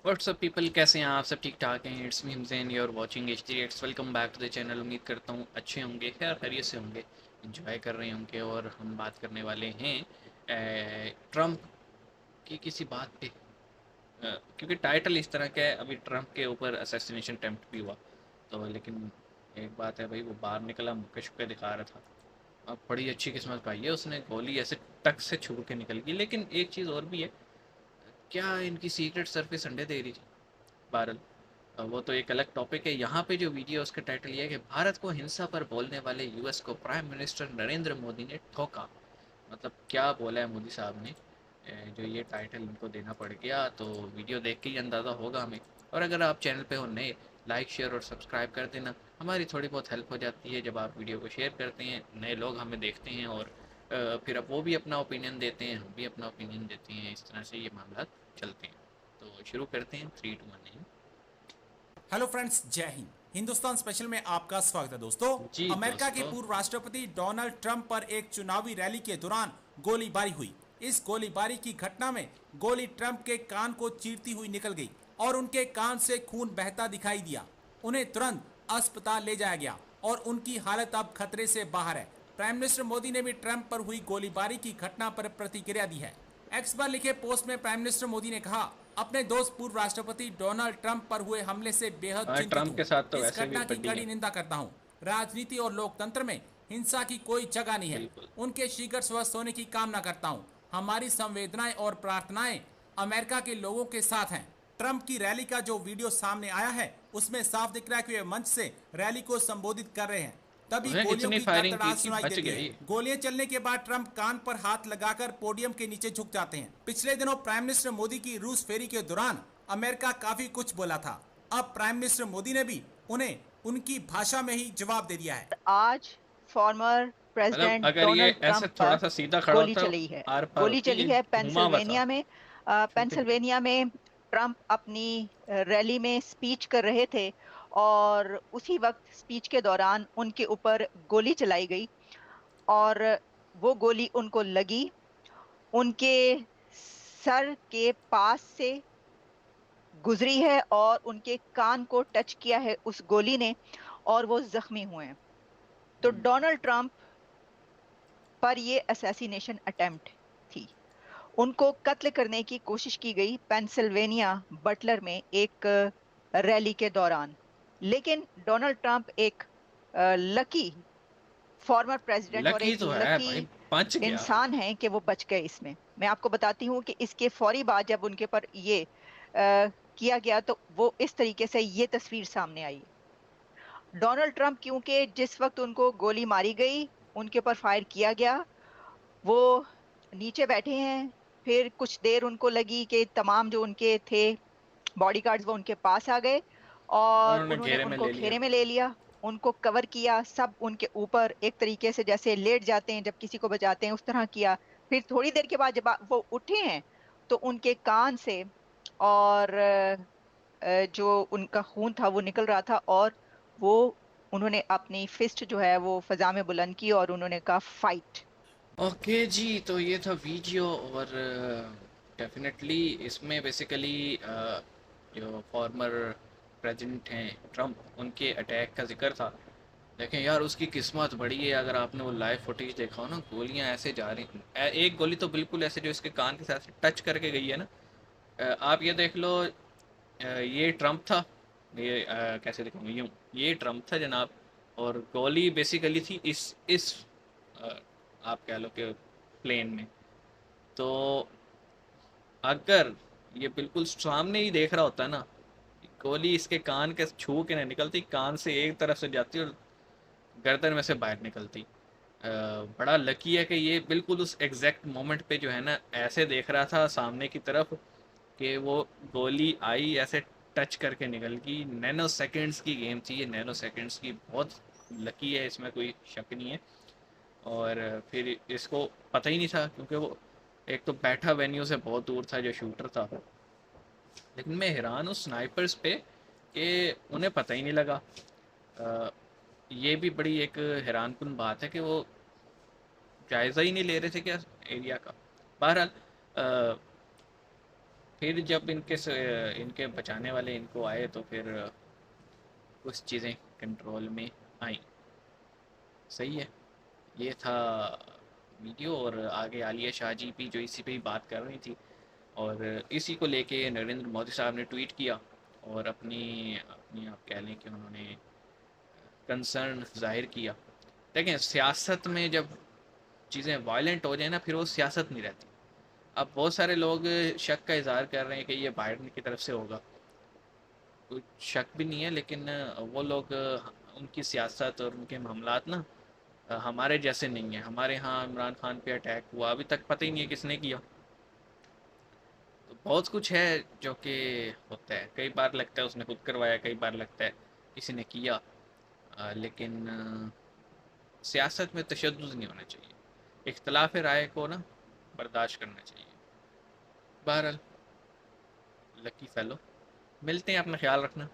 WhatsApp people, कैसे हैं आप? सब ठीक ठाक हैं? It's me Hussain, you are watching H3X। Welcome back to the channel. उम्मीद करता हूँ अच्छे होंगे, खैर खैरियत से होंगे, एंजॉय कर रहे होंगे। और हम बात करने वाले हैं ट्रम्प की किसी बात पे, क्योंकि टाइटल इस तरह का है। अभी ट्रम्प के ऊपर असैसिनेशन अटेम्प्ट भी हुआ, तो लेकिन एक बात है भाई, वो बाहर निकला, मुक्के शुक्के दिखा रहा था। अब बड़ी अच्छी किस्मत पाई है उसने, गोली ऐसे टक से छू के निकल गई। लेकिन एक चीज़ और भी है, क्या इनकी सीक्रेट सर्विस अंडे दे रही थी? बहरहाल वो तो एक अलग टॉपिक है। यहाँ पे जो वीडियो उसका टाइटल ये है कि भारत को हिंसा पर बोलने वाले यूएस को प्राइम मिनिस्टर नरेंद्र मोदी ने ठोका। मतलब क्या बोला है मोदी साहब ने, जो ये टाइटल इनको देना पड़ गया। तो वीडियो देख के ही अंदाज़ा होगा हमें। और अगर आप चैनल पे हो नए, लाइक शेयर और सब्सक्राइब कर देना, हमारी थोड़ी बहुत हेल्प हो जाती है जब आप वीडियो को शेयर करते हैं। नए लोग हमें देखते हैं और फिर अब वो भी अपना ओपिनियन देते हैं, हम भी अपना ओपिनियन देते हैं। इस तरह से ये मामला चलते हैं। तो शुरू करते हैं 3 2 1। हेलो फ्रेंड्स, जय हिंद। हिंदुस्तान स्पेशल में आपका स्वागत है दोस्तों। जी अमेरिका के दोस्तों। पूर्व राष्ट्रपति डोनाल्ड ट्रंप पर एक चुनावी रैली के दौरान गोलीबारी हुई। इस गोलीबारी की घटना में गोली ट्रंप के कान को चीरती हुई निकल गई और उनके कान से खून बहता दिखाई दिया। उन्हें तुरंत अस्पताल ले जाया गया और उनकी हालत अब खतरे से बाहर है। प्राइम मिनिस्टर मोदी ने भी ट्रंप पर हुई गोलीबारी की घटना पर प्रतिक्रिया दी है। एक्स पर लिखे पोस्ट में प्राइम मिनिस्टर मोदी ने कहा, अपने दोस्त पूर्व राष्ट्रपति डोनाल्ड ट्रंप पर हुए हमले से बेहद चिंतित ट्रम्प हूँ। के साथ तो इस वैसे भी घटना की बड़ी कड़ी है। निंदा करता हूँ। राजनीति और लोकतंत्र में हिंसा की कोई जगह नहीं है। बिल्कुल। उनके शीघ्र स्वस्थ होने की कामना करता हूँ। हमारी संवेदनाएं और प्रार्थनाएं अमेरिका के लोगों के साथ हैं। ट्रंप की रैली का जो वीडियो सामने आया है उसमें साफ दिख रहा है कि वे मंच से रैली को संबोधित कर रहे हैं। तभी उसने गोलियों इतनी की फायरिंग की तड़तड़ाहट कि सुनाई बच देती गया है। ये। गोलियां चलने के बाद ट्रंप कान पर हाथ लगाकर पोडियम के नीचे झुक जाते हैं। पिछले दिनों प्राइम मिनिस्टर मोदी की रूस फेरी के दौरान अमेरिका काफी कुछ बोला था। अब प्राइम मिनिस्टर मोदी ने भी उन्हें उनकी भाषा में ही जवाब दे दिया है। आज फॉर्मर मतलब प्रेसिडेंट अगर ये डोनाल्ड ऐसे ट्रंप थोड़ा पर सा सीधा खड़ा गोली होता, चली है। आर पार गोली होती, चली ये है घुमा हुआ था, पेंसिल्वेनिया में। छू के निकल। पेंसिल्वेनिया में ट्रंप अपनी रैली में स्पीच कर रहे थे और उसी वक्त स्पीच के दौरान उनके ऊपर गोली चलाई गई और वो गोली उनको लगी, उनके सर के पास से गुजरी है और उनके कान को टच किया है उस गोली ने और वो जख्मी हुए हैं। तो डोनाल्ड ट्रंप पर ये असैसिनेशन अटेम्प्ट थी। उनको कत्ल करने की कोशिश की गई पेंसिल्वेनिया बटलर में एक रैली के दौरान। लेकिन डोनाल्ड ट्रंप एक लकी फॉर्मर प्रेसिडेंट और लकी एक तो है भाई, लकी बच गया। इंसान है कि वो बच गए। इसमें मैं आपको बताती हूँ कि इसके फौरी बाद जब उनके पर ये किया गया तो वो इस तरीके से ये तस्वीर सामने आई। डोनाल्ड ट्रंप क्योंकि जिस वक्त उनको गोली मारी गई, उनके ऊपर फायर किया गया, वो नीचे बैठे हैं। फिर कुछ देर उनको लगी कि तमाम जो उनके थे बॉडीगार्ड्स वो उनके पास आ गए और उन्होंने उन्होंने घेरे में उनको ले लिया। घेरे में ले लिया, उनको कवर किया, सब उनके ऊपर एक तरीके से जैसे लेट जाते हैं जब किसी को बचाते हैं उस तरह किया। फिर थोड़ी देर के बाद जब वो उठे हैं तो उनके कान से और जो उनका खून था वो निकल रहा था और वो उन्होंने अपनी फिस्ट जो है वो फजा में बुलंद की और उन्होंने कहा फाइट। ओके जी, तो ये था वीडियो। और डेफिनेटली इसमें बेसिकली जो फॉर्मर प्रेसिडेंट हैं ट्रम्प, उनके अटैक का जिक्र था। देखें यार, उसकी किस्मत बड़ी है। अगर आपने वो लाइव फुटेज देखा हो ना, गोलियां ऐसे जा रही, एक गोली तो बिल्कुल ऐसे जो इसके कान के साथ टच करके गई है ना। आप ये देख लो, ये ट्रम्प था। ये कैसे दिखाऊं, यूं, ये ट्रम्प था जनाब। और गोली बेसिकली थी इस अ, आप कह लो कि प्लेन में। तो अगर ये बिल्कुल सामने ही देख रहा होता ना, गोली इसके कान के छू के नहीं निकलती, कान से एक तरफ से जाती और गर्दन में से बाहर निकलती। बड़ा लकी है कि ये बिल्कुल उस एग्जैक्ट मोमेंट पे जो है ना, ऐसे देख रहा था सामने की तरफ कि वो गोली आई, ऐसे टच करके निकल गई। नैनो सेकेंड्स की गेम थी ये, नैनो सेकेंड्स की। बहुत लकी है, इसमें कोई शक नहीं है। और फिर इसको पता ही नहीं था, क्योंकि वो एक तो बैठा वेन्यू से बहुत दूर था जो शूटर था। लेकिन मैं हैरान हूँ स्नाइपर्स पे कि उन्हें पता ही नहीं लगा। ये भी बड़ी एक हैरानकुन बात है कि वो जायज़ा ही नहीं ले रहे थे क्या एरिया का। बहरहाल फिर जब इनके बचाने वाले इनको आए तो फिर कुछ चीज़ें कंट्रोल में आई। सही है, ये था वीडियो। और आगे आलिया शाह जी भी जो इसी पे ही बात कर रही थी, और इसी को लेके नरेंद्र मोदी साहब ने ट्वीट किया और अपनी अपनी आप कह लें कि उन्होंने कंसर्न ज़ाहिर किया। देखें, सियासत में जब चीज़ें वायलेंट हो जाए ना, फिर वो सियासत नहीं रहती। अब बहुत सारे लोग शक का इजहार कर रहे हैं कि ये बाइडन की तरफ से होगा, कोई शक भी नहीं है, लेकिन वो लोग उनकी सियासत और उनके मामलात ना हमारे जैसे नहीं है। हमारे यहाँ इमरान खान पे अटैक हुआ, अभी तक पता ही नहीं है किसने किया। तो बहुत कुछ है जो कि होता है, कई बार लगता है उसने खुद करवाया, कई बार लगता है किसी ने किया। लेकिन सियासत में तशद्दुद नहीं होना चाहिए, इख्तलाफ राय को ना बर्दाश्त करना चाहिए। बहरहाल, लकी फ़ेलो, मिलते हैं, अपना ख्याल रखना।